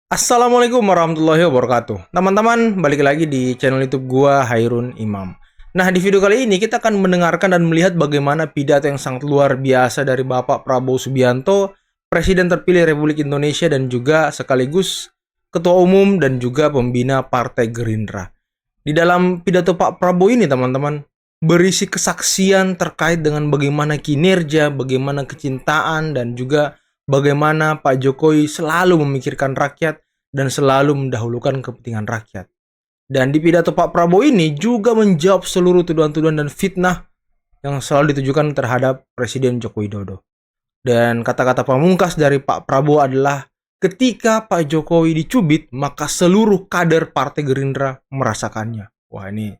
Assalamualaikum warahmatullahi wabarakatuh. Teman-teman, balik lagi di channel YouTube gua Hairun Imam. Nah, di video kali ini kita akan mendengarkan dan melihat bagaimana pidato yang sangat luar biasa dari Bapak Prabowo Subianto, Presiden terpilih Republik Indonesia dan juga sekaligus Ketua Umum dan juga pembina Partai Gerindra. Di dalam pidato Pak Prabowo ini, teman-teman, berisi kesaksian terkait dengan bagaimana kinerja, bagaimana kecintaan, dan juga bagaimana Pak Jokowi selalu memikirkan rakyat dan selalu mendahulukan kepentingan rakyat. Dan di pidato Pak Prabowo ini juga menjawab seluruh tuduhan-tuduhan dan fitnah yang selalu ditujukan terhadap Presiden Joko Widodo. Dan kata-kata pamungkas dari Pak Prabowo adalah ketika Pak Jokowi dicubit, maka seluruh kader Partai Gerindra merasakannya. Wah, ini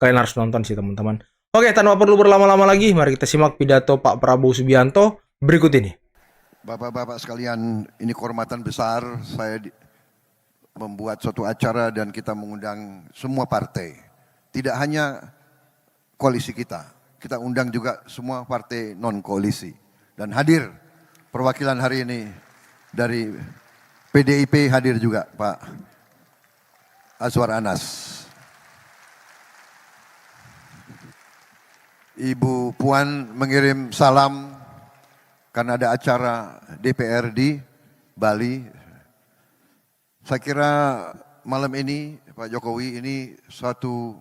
kalian harus nonton sih, teman-teman. Oke, tanpa perlu berlama-lama lagi, mari kita simak pidato Pak Prabowo Subianto berikut ini. Bapak-bapak sekalian, ini kehormatan besar saya membuat suatu acara dan kita mengundang semua partai. Tidak hanya koalisi kita undang juga semua partai non-koalisi. Dan hadir perwakilan hari ini dari PDIP hadir juga Pak Azwar Anas. Ibu Puan mengirim salam karena ada acara DPR di Bali. Saya kira malam ini Pak Jokowi ini suatu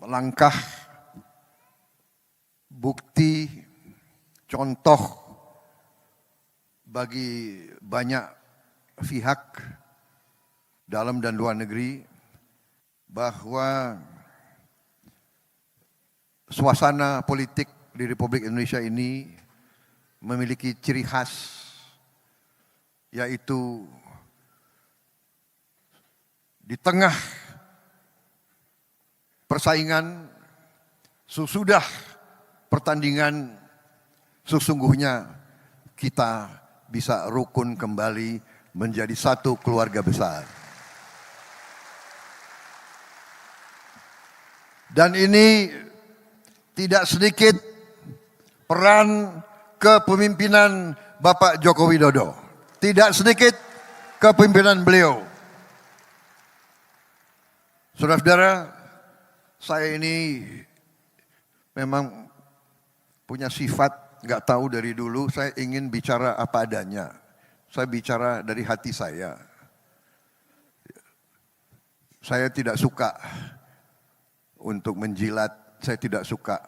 langkah bukti contoh bagi banyak pihak dalam dan luar negeri bahwa suasana politik di Republik Indonesia ini memiliki ciri khas, yaitu di tengah persaingan, sesudah pertandingan, sesungguhnya kita bisa rukun kembali menjadi satu keluarga besar. Dan ini tidak sedikit peran kepemimpinan Bapak Joko Widodo. Tidak sedikit kepemimpinan beliau. Saudara-saudara, saya ini memang punya sifat, nggak tahu dari dulu, saya ingin bicara apa adanya. Saya bicara dari hati saya. Saya tidak suka untuk menjilat, saya tidak suka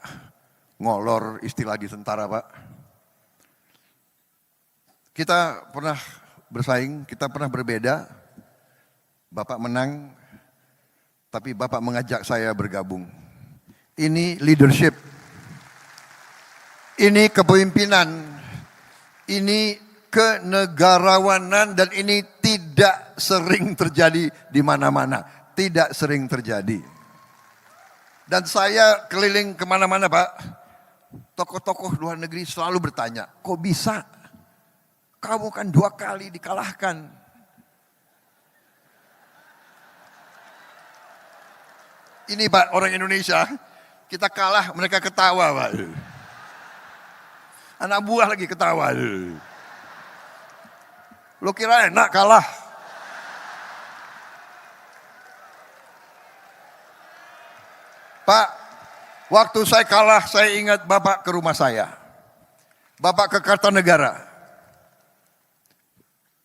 ngolor, istilah di tentara, Pak. Kita pernah bersaing, kita pernah berbeda. Bapak menang, tapi Bapak mengajak saya bergabung. Ini leadership, ini kepemimpinan, ini kenegarawanan, dan ini tidak sering terjadi di mana-mana. Tidak sering terjadi. Dan saya keliling kemana-mana, Pak. Tokoh-tokoh luar negeri selalu bertanya, kok bisa? Kamu kan 2 kali dikalahkan. Ini Pak, orang Indonesia, kita kalah, mereka ketawa, Pak. Anak buah lagi ketawa. Lo kira enak kalah? Pak, waktu saya kalah, saya ingat Bapak ke rumah saya. Bapak ke Kartanegara.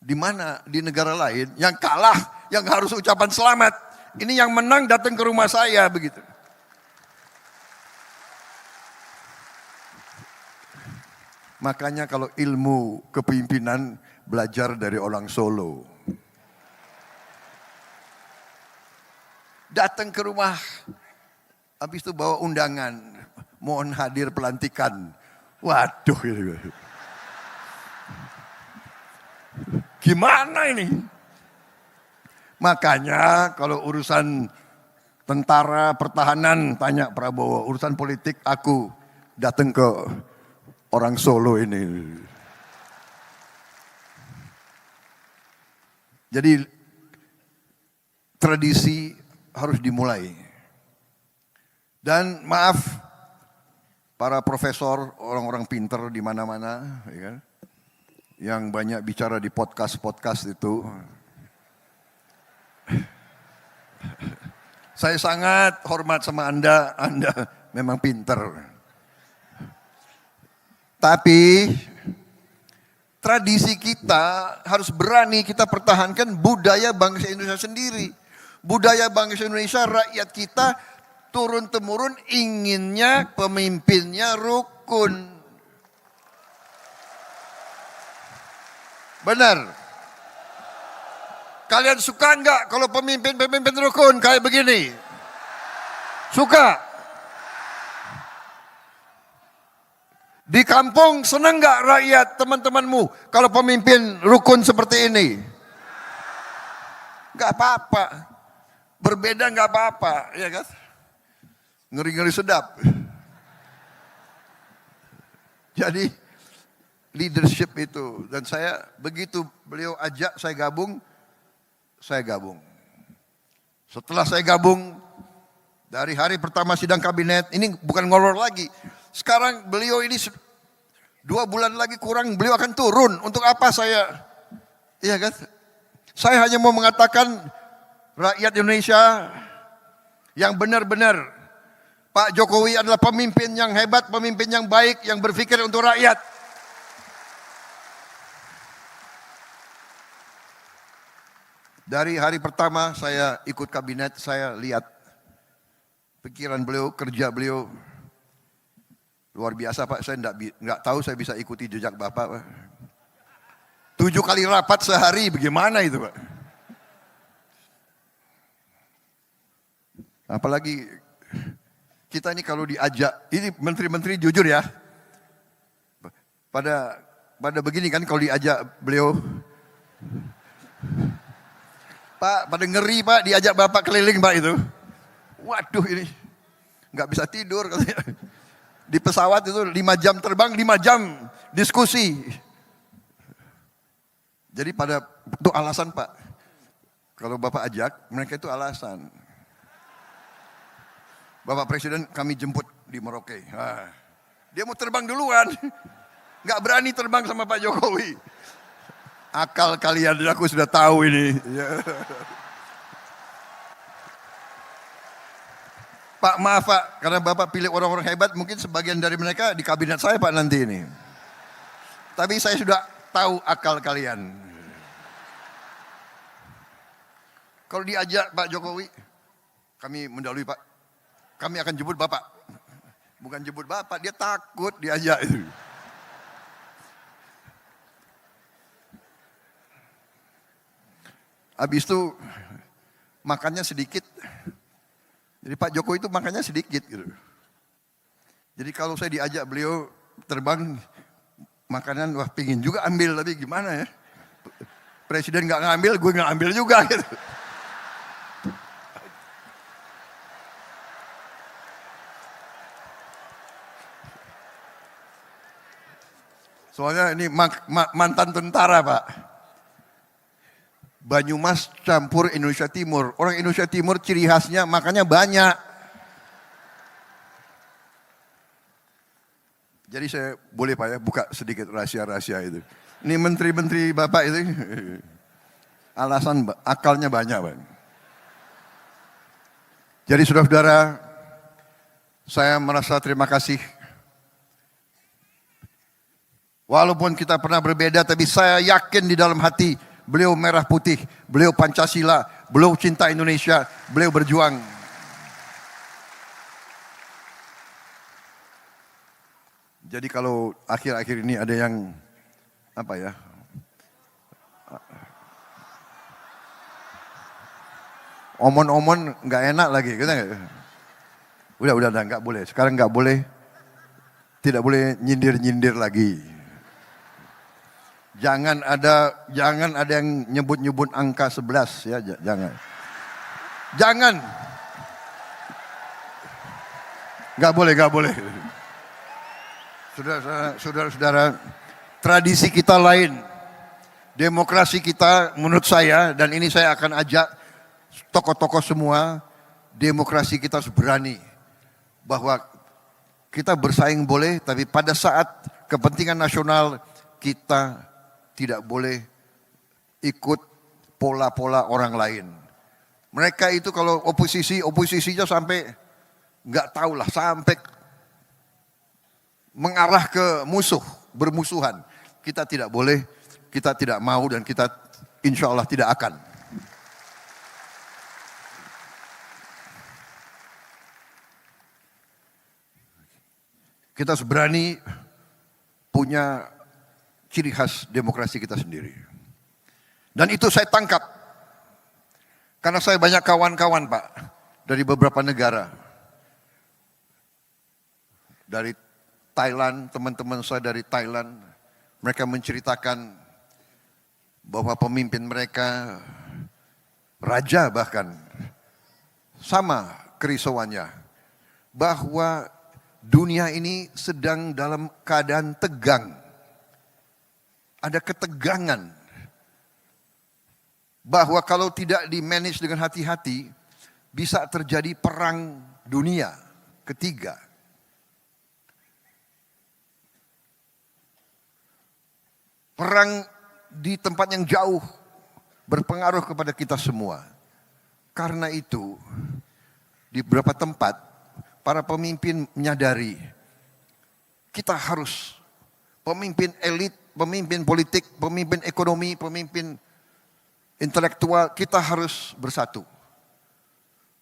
Di mana di negara lain yang kalah, yang harus ucapan selamat. Ini yang menang datang ke rumah saya begitu. Makanya kalau ilmu kepemimpinan belajar dari orang Solo. Datang ke rumah, habis itu bawa undangan, mohon hadir pelantikan. Waduh, gimana ini? Makanya kalau urusan tentara, pertahanan, tanya Prabowo. Urusan politik aku datang ke orang Solo ini. Jadi tradisi harus dimulai. Dan maaf para profesor, orang-orang pinter di mana-mana, ya kan? yang banyak bicara di podcast-podcast itu. Saya sangat hormat sama Anda memang pinter. Tapi tradisi kita harus berani kita pertahankan budaya bangsa Indonesia sendiri. Budaya bangsa Indonesia, rakyat kita turun-temurun inginnya pemimpinnya rukun. Benar. Kalian suka enggak kalau pemimpin rukun kayak begini? Suka? Di kampung senang enggak rakyat teman-temanmu kalau pemimpin rukun seperti ini? Enggak apa-apa. Berbeda enggak apa-apa, ya kan? Ngeri-ngeri sedap. Jadi leadership itu, dan saya begitu beliau ajak saya gabung. Setelah saya gabung, dari hari pertama sidang kabinet, ini bukan ngolor lagi. Sekarang beliau ini 2 bulan lagi kurang, beliau akan turun. Untuk apa saya? Iya kan? Saya hanya mau mengatakan rakyat Indonesia yang benar-benar Pak Jokowi adalah pemimpin yang hebat, pemimpin yang baik, yang berpikir untuk rakyat. Dari hari pertama saya ikut kabinet, saya lihat pikiran beliau, kerja beliau luar biasa Pak. Saya enggak tahu saya bisa ikuti jejak Bapak Pak. 7 kali rapat sehari, bagaimana itu Pak? Apalagi kita ini kalau diajak, ini menteri-menteri jujur ya, pada begini kan kalau diajak beliau, Pak, pada ngeri Pak, diajak Bapak keliling Pak itu. Waduh ini, nggak bisa tidur katanya. Di pesawat itu 5 jam terbang, 5 jam diskusi. Jadi pada itu alasan Pak, kalau Bapak ajak, mereka itu alasan. Bapak Presiden kami jemput di Merauke. Nah, dia mau terbang duluan, nggak berani terbang sama Pak Jokowi. Akal kalian, aku sudah tahu ini. Pak maaf Pak, karena Bapak pilih orang-orang hebat, mungkin sebagian dari mereka di kabinet saya Pak nanti ini. Tapi saya sudah tahu akal kalian. Kalau diajak Pak Jokowi, kami mendahului Pak. Kami akan jemput Bapak. Bukan jemput Bapak, dia takut diajak itu. Habis itu makannya sedikit. Jadi Pak Jokowi itu makannya sedikit gitu. Jadi kalau saya diajak beliau terbang makanan, wah pingin juga ambil, tapi gimana ya? Presiden nggak ngambil, gue nggak ambil juga gitu. Soalnya ini mantan tentara Pak. Banyumas campur Indonesia Timur. Orang Indonesia Timur ciri khasnya makannya banyak. Jadi saya boleh Pak ya buka sedikit rahasia-rahasia itu. Ini menteri-menteri Bapak itu alasan akalnya banyak Pak. Jadi saudara-saudara, saya merasa terima kasih. Walaupun kita pernah berbeda, tapi saya yakin di dalam hati beliau merah putih, beliau Pancasila, beliau cinta Indonesia, beliau berjuang. Jadi kalau akhir-akhir ini ada yang apa ya? Omon-omon nggak enak lagi, gitu nggak? Udah nggak boleh. Sekarang nggak boleh, tidak boleh nyindir-nyindir lagi. Jangan ada yang nyebut-nyebut angka 11 ya, jangan. Jangan. Nggak boleh. Saudara-saudara, tradisi kita lain. Demokrasi kita menurut saya, dan ini saya akan ajak tokoh-tokoh semua, demokrasi kita harus berani. Bahwa kita bersaing boleh, tapi pada saat kepentingan nasional kita tidak boleh ikut pola-pola orang lain. Mereka itu kalau oposisinya sampai nggak tahulah, sampai mengarah ke bermusuhan. Kita tidak boleh, kita tidak mau, dan kita insya Allah tidak akan. Kita harus berani punya ciri khas demokrasi kita sendiri. Dan itu saya tangkap. Karena saya banyak kawan-kawan Pak, dari beberapa negara. Dari Thailand, teman-teman saya dari Thailand, mereka menceritakan bahwa pemimpin mereka, raja bahkan, sama kerisauannya. Bahwa dunia ini sedang dalam keadaan tegang. Ada ketegangan. Bahwa kalau tidak di-manage dengan hati-hati, bisa terjadi perang dunia ketiga. Perang di tempat yang jauh berpengaruh kepada kita semua. Karena itu, di beberapa tempat, para pemimpin menyadari kita harus pemimpin elit, pemimpin politik, pemimpin ekonomi, pemimpin intelektual, kita harus bersatu.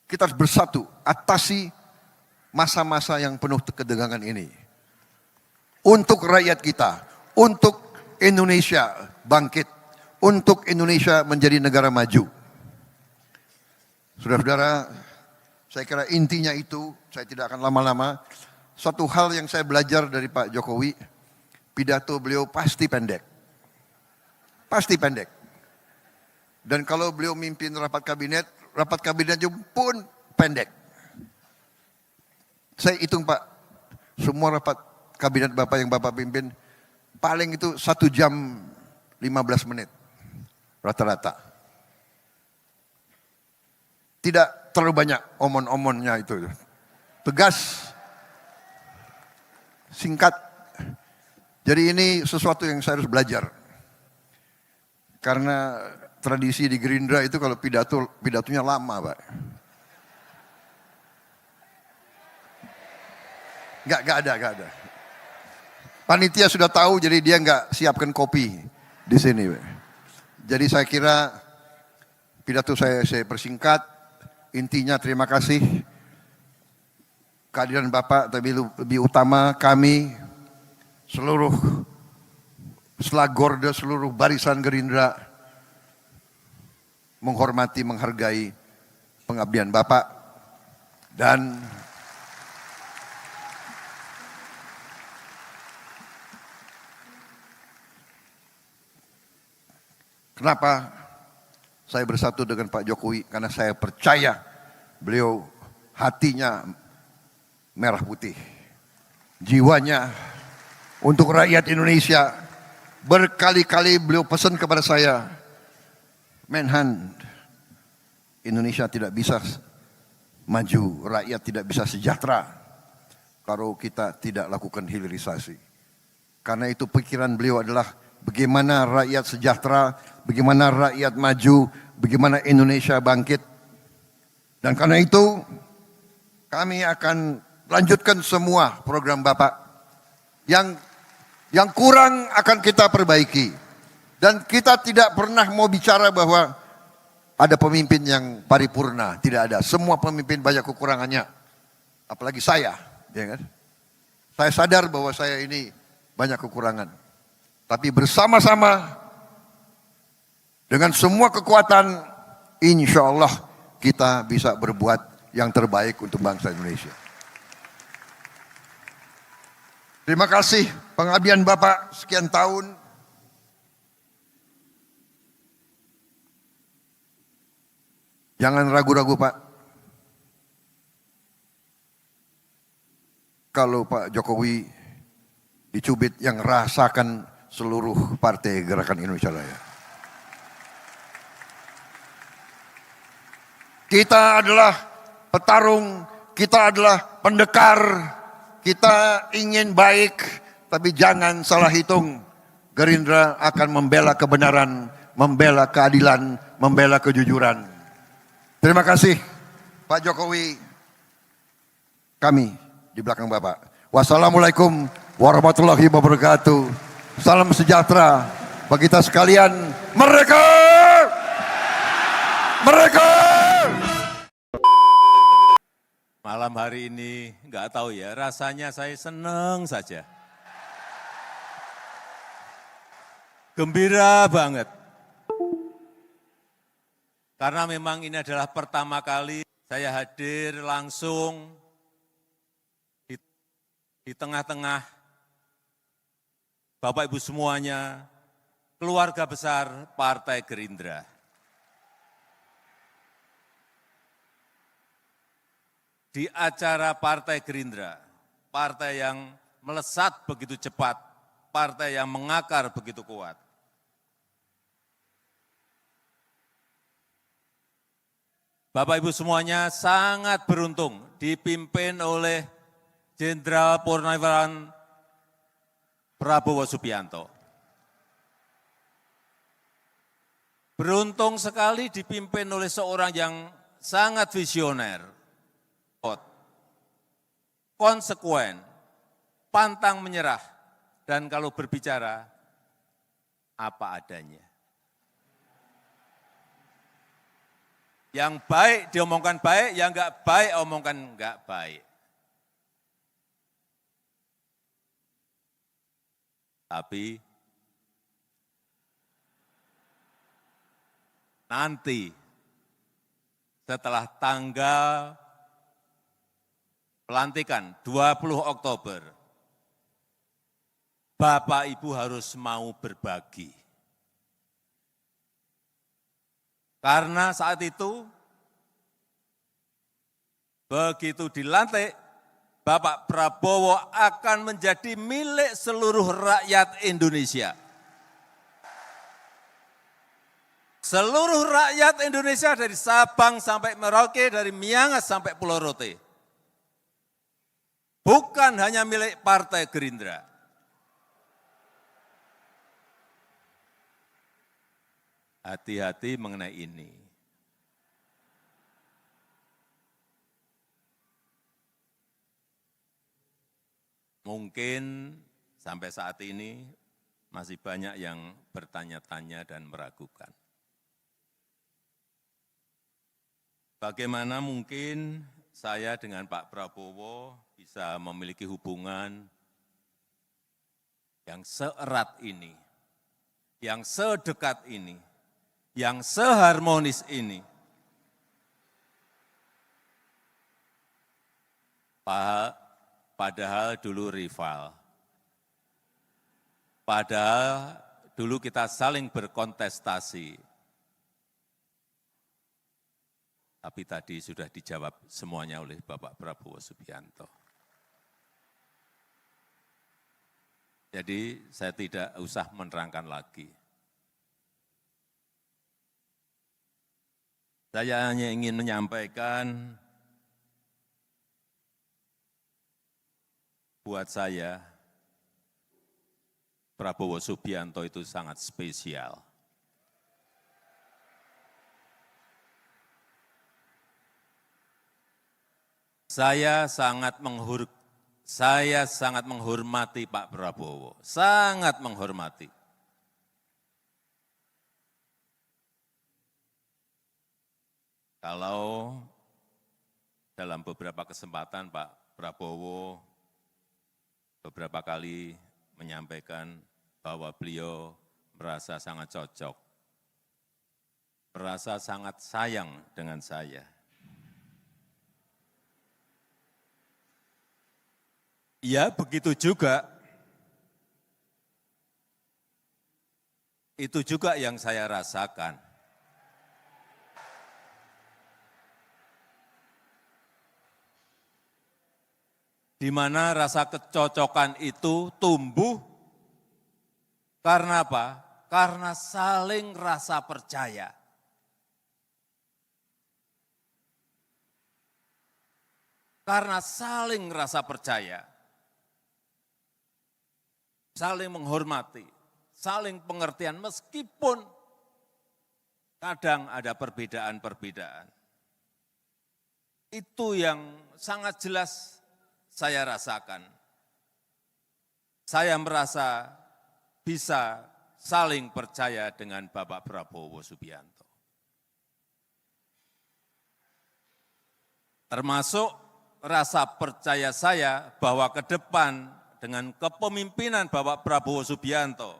Kita harus bersatu atasi masa-masa yang penuh ketegangan ini. Untuk rakyat kita, untuk Indonesia bangkit, untuk Indonesia menjadi negara maju. Saudara-saudara, saya kira intinya itu, saya tidak akan lama-lama. Satu hal yang saya belajar dari Pak Jokowi, pidato beliau pasti pendek. Pasti pendek. Dan kalau beliau mimpin rapat kabinetnya pun pendek. Saya hitung Pak, semua rapat kabinet Bapak yang Bapak pimpin, paling itu 1 jam 15 menit, rata-rata. Tidak terlalu banyak omon-omonnya itu. Tegas, singkat. Jadi ini sesuatu yang saya harus belajar. Karena tradisi di Gerindra itu kalau pidatonya lama, Pak. Gak ada. Panitia sudah tahu, jadi dia nggak siapkan kopi di sini, Pak. Jadi saya kira pidato saya persingkat. Intinya terima kasih kehadiran Bapak, tapi lebih utama kami seluruh Selagorda, seluruh barisan Gerindra menghormati, menghargai pengabdian Bapak, dan kenapa saya bersatu dengan Pak Jokowi? Karena saya percaya beliau hatinya merah putih, jiwanya untuk rakyat Indonesia. Berkali-kali beliau pesan kepada saya, Menhan, Indonesia tidak bisa maju, rakyat tidak bisa sejahtera kalau kita tidak lakukan hilirisasi. Karena itu pikiran beliau adalah bagaimana rakyat sejahtera, bagaimana rakyat maju, bagaimana Indonesia bangkit. Dan karena itu kami akan lanjutkan semua program Bapak. Yang kurang akan kita perbaiki. Dan kita tidak pernah mau bicara bahwa ada pemimpin yang paripurna, tidak ada. Semua pemimpin banyak kekurangannya. Apalagi saya, ya kan? Saya sadar bahwa saya ini banyak kekurangan. Tapi bersama-sama dengan semua kekuatan, insya Allah kita bisa berbuat yang terbaik untuk bangsa Indonesia. Terima kasih pengabdian Bapak sekian tahun. Jangan ragu-ragu Pak. Kalau Pak Jokowi dicubit, yang rasakan seluruh partai Gerakan Indonesia Raya. Kita adalah petarung, kita adalah pendekar, kita ingin baik, tapi jangan salah hitung. Gerindra akan membela kebenaran, membela keadilan, membela kejujuran. Terima kasih Pak Jokowi, kami di belakang Bapak. Wassalamualaikum warahmatullahi wabarakatuh. Salam sejahtera bagi kita sekalian. Merdeka! Merdeka! Malam hari ini nggak tahu ya, rasanya saya senang saja. Gembira banget. Karena memang ini adalah pertama kali saya hadir langsung di tengah-tengah Bapak Ibu semuanya, keluarga besar Partai Gerindra. Di acara Partai Gerindra, partai yang melesat begitu cepat, partai yang mengakar begitu kuat. Bapak Ibu semuanya sangat beruntung dipimpin oleh Jenderal Purnawirawan Prabowo Subianto. Beruntung sekali dipimpin oleh seorang yang sangat visioner, konsekuen, pantang menyerah, dan kalau berbicara, apa adanya. Yang baik diomongkan baik, yang enggak baik omongkan enggak baik. Tapi nanti setelah tanggal pelantikan 20 Oktober, Bapak Ibu harus mau berbagi. Karena saat itu, begitu dilantik, Bapak Prabowo akan menjadi milik seluruh rakyat Indonesia. Seluruh rakyat Indonesia dari Sabang sampai Merauke, dari Miangas sampai Pulau Rote. Bukan hanya milik Partai Gerindra. Hati-hati mengenai ini. Mungkin sampai saat ini masih banyak yang bertanya-tanya dan meragukan. Bagaimana mungkin saya dengan Pak Prabowo bisa memiliki hubungan yang seerat ini, yang sedekat ini, yang seharmonis ini. Padahal dulu rival. Padahal dulu kita saling berkontestasi. Tapi tadi sudah dijawab semuanya oleh Bapak Prabowo Subianto. Jadi saya tidak usah menerangkan lagi. Saya hanya ingin menyampaikan buat saya, Prabowo Subianto itu sangat spesial. Saya sangat menghormati Pak Prabowo, sangat menghormati. Kalau dalam beberapa kesempatan Pak Prabowo beberapa kali menyampaikan bahwa beliau merasa sangat cocok, merasa sangat sayang dengan saya. Ya, begitu juga. Itu juga yang saya rasakan. Di mana rasa kecocokan itu tumbuh karena apa? Karena saling rasa percaya. Karena saling rasa percaya. Saling menghormati, saling pengertian meskipun kadang ada perbedaan-perbedaan. Itu yang sangat jelas saya rasakan. Saya merasa bisa saling percaya dengan Bapak Prabowo Subianto. Termasuk rasa percaya saya bahwa ke depan dengan kepemimpinan Bapak Prabowo Subianto,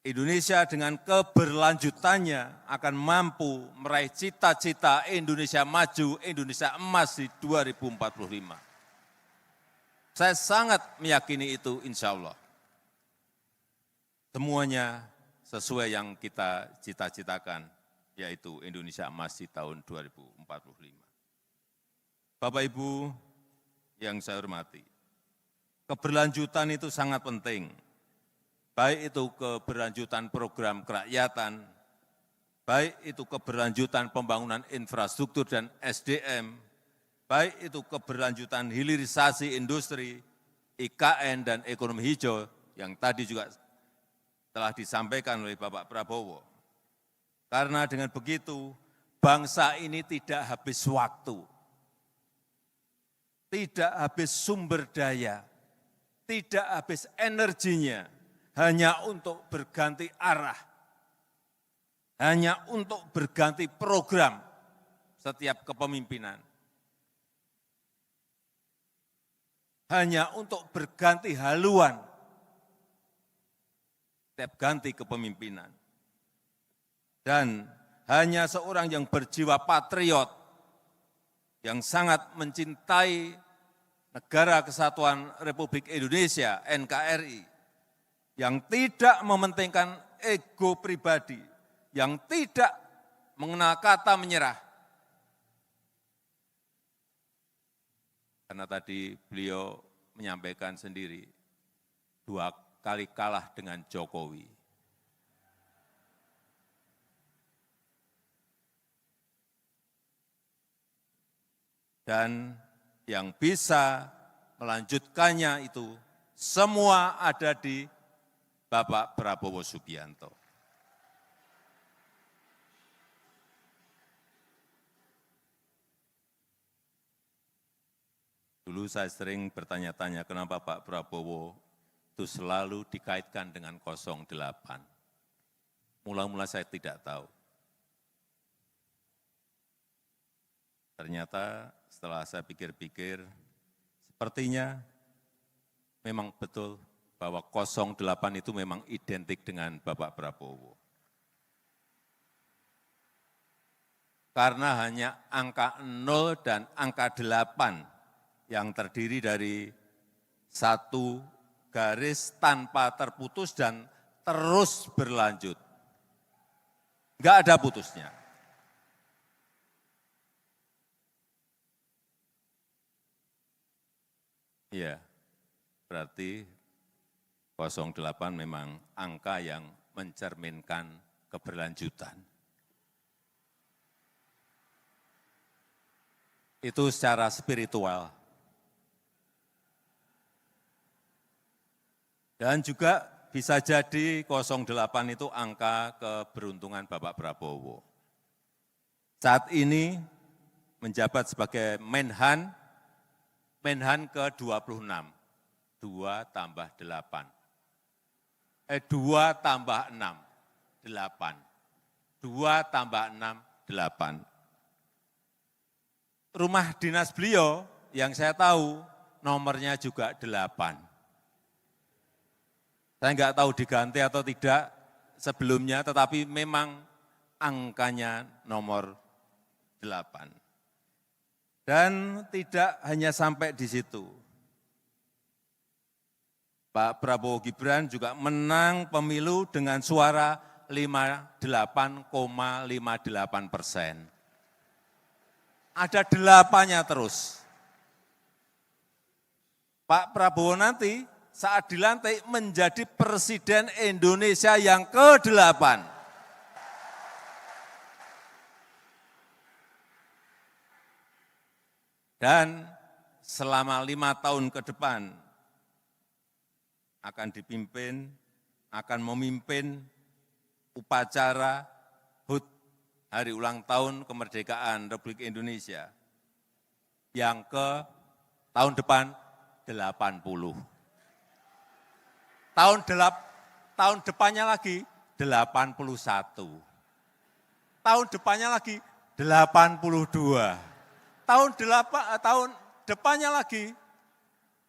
Indonesia dengan keberlanjutannya akan mampu meraih cita-cita Indonesia maju, Indonesia emas di 2045. Saya sangat meyakini itu insya Allah. Semuanya sesuai yang kita cita-citakan, yaitu Indonesia emas di tahun 2045. Bapak Ibu yang saya hormati, keberlanjutan itu sangat penting. Baik itu keberlanjutan program kerakyatan, baik itu keberlanjutan pembangunan infrastruktur dan SDM, baik itu keberlanjutan hilirisasi industri, IKN dan ekonomi hijau yang tadi juga telah disampaikan oleh Bapak Prabowo. Karena dengan begitu, bangsa ini tidak habis waktu, tidak habis sumber daya, tidak habis energinya, hanya untuk berganti arah, hanya untuk berganti program setiap kepemimpinan, hanya untuk berganti haluan setiap ganti kepemimpinan. Dan hanya seorang yang berjiwa patriot, yang sangat mencintai Negara Kesatuan Republik Indonesia, NKRI, yang tidak mementingkan ego pribadi, yang tidak mengenal kata menyerah. Karena tadi beliau menyampaikan sendiri, 2 kali kalah dengan Jokowi. Dan yang bisa melanjutkannya itu semua ada di Bapak Prabowo Subianto. Dulu saya sering bertanya-tanya kenapa Pak Prabowo itu selalu dikaitkan dengan 08. Mula-mula saya tidak tahu. Ternyata setelah saya pikir-pikir, sepertinya memang betul bahwa 08 itu memang identik dengan Bapak Prabowo. Karena hanya angka 0 dan angka 8 yang terdiri dari satu garis tanpa terputus dan terus berlanjut. Enggak ada putusnya. Iya, berarti 08 memang angka yang mencerminkan keberlanjutan. Itu secara spiritual. Dan juga bisa jadi 08 itu angka keberuntungan Bapak Prabowo. Saat ini menjabat sebagai Menhan ke-26, 2 tambah 8. 2 tambah 6, 8. 2 tambah 6, 8. Rumah dinas beliau yang saya tahu nomornya juga 8. Saya enggak tahu diganti atau tidak sebelumnya, tetapi memang angkanya nomor 8. Dan tidak hanya sampai di situ. Pak Prabowo Gibran juga menang pemilu dengan suara 58,58%. Ada 8-nya terus. Pak Prabowo nanti saat dilantik menjadi Presiden Indonesia yang ke-8. Dan selama 5 tahun ke depan akan dipimpin akan memimpin upacara HUT Hari Ulang Tahun Kemerdekaan Republik Indonesia yang ke tahun depan 80. Tahun depannya lagi 81. Tahun depannya lagi 82. Tahun depannya lagi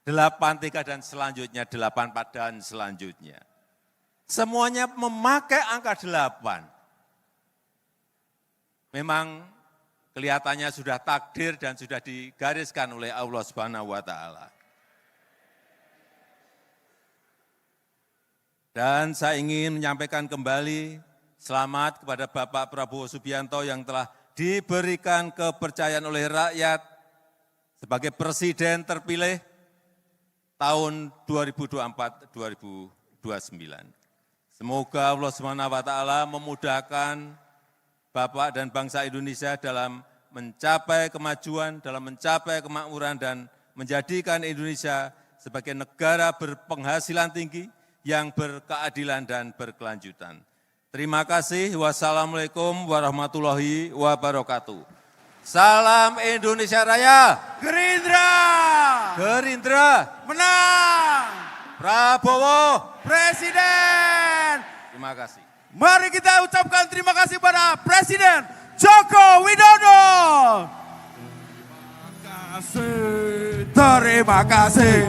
83 dan selanjutnya 84 dan selanjutnya. Semuanya memakai angka 8. Memang kelihatannya sudah takdir dan sudah digariskan oleh Allah Subhanahu wa taala. Dan saya ingin menyampaikan kembali selamat kepada Bapak Prabowo Subianto yang telah diberikan kepercayaan oleh rakyat sebagai presiden terpilih tahun 2024-2029. Semoga Allah Subhanahu wa taala memudahkan Bapak dan bangsa Indonesia dalam mencapai kemajuan, dalam mencapai kemakmuran dan menjadikan Indonesia sebagai negara berpenghasilan tinggi yang berkeadilan dan berkelanjutan. Terima kasih. Wassalamualaikum warahmatullahi wabarakatuh. Salam Indonesia Raya. Gerindra menang. Prabowo Presiden. Terima kasih. Mari kita ucapkan terima kasih pada Presiden Joko Widodo. Terima kasih. Terima kasih.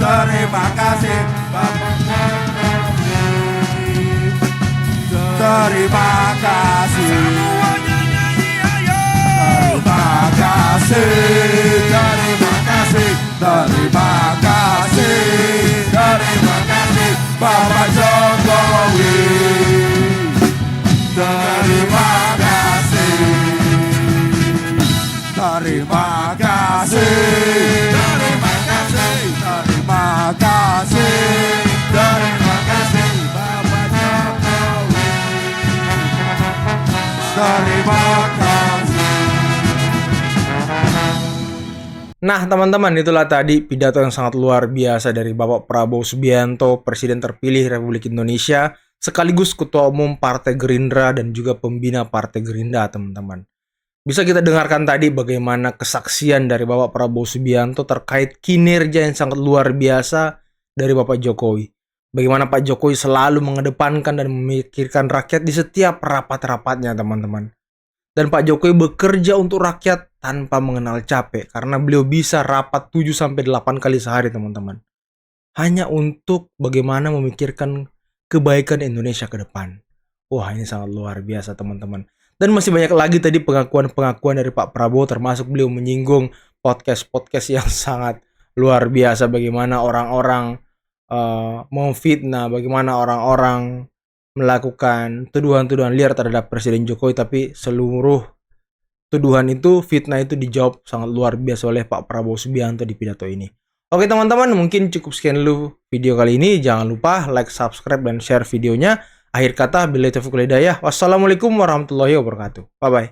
Terima kasih. Bapak terima kasih. Terima kasih. Terima kasih. Terima kasih. Terima kasih Bapak Jokowi. Terima kasih. Terima kasih. Terima kasih. Terima kasih. Terima kasih Bapak Jokowi. Terima kasih. Nah, teman-teman, itulah tadi pidato yang sangat luar biasa dari Bapak Prabowo Subianto, Presiden terpilih Republik Indonesia, sekaligus Ketua Umum Partai Gerindra dan juga pembina Partai Gerindra, teman-teman. Bisa kita dengarkan tadi bagaimana kesaksian dari Bapak Prabowo Subianto terkait kinerja yang sangat luar biasa dari Bapak Jokowi. Bagaimana Pak Jokowi selalu mengedepankan dan memikirkan rakyat di setiap rapat-rapatnya, teman-teman. Dan Pak Jokowi bekerja untuk rakyat tanpa mengenal capek karena beliau bisa rapat 7-8 kali sehari, teman-teman. Hanya untuk bagaimana memikirkan kebaikan Indonesia ke depan. Wah, ini sangat luar biasa, teman-teman. Dan masih banyak lagi tadi pengakuan-pengakuan dari Pak Prabowo, termasuk beliau menyinggung podcast-podcast yang sangat luar biasa, bagaimana orang-orang memfitnah, bagaimana orang-orang melakukan tuduhan-tuduhan liar terhadap Presiden Jokowi, tapi seluruh tuduhan itu, fitnah itu dijawab sangat luar biasa oleh Pak Prabowo Subianto di pidato ini. Oke teman-teman, mungkin cukup sekian dulu video kali ini. Jangan lupa like, subscribe, dan share videonya. Akhir kata, billahi taufiq wal hidayah. Wassalamualaikum warahmatullahi wabarakatuh. Bye-bye.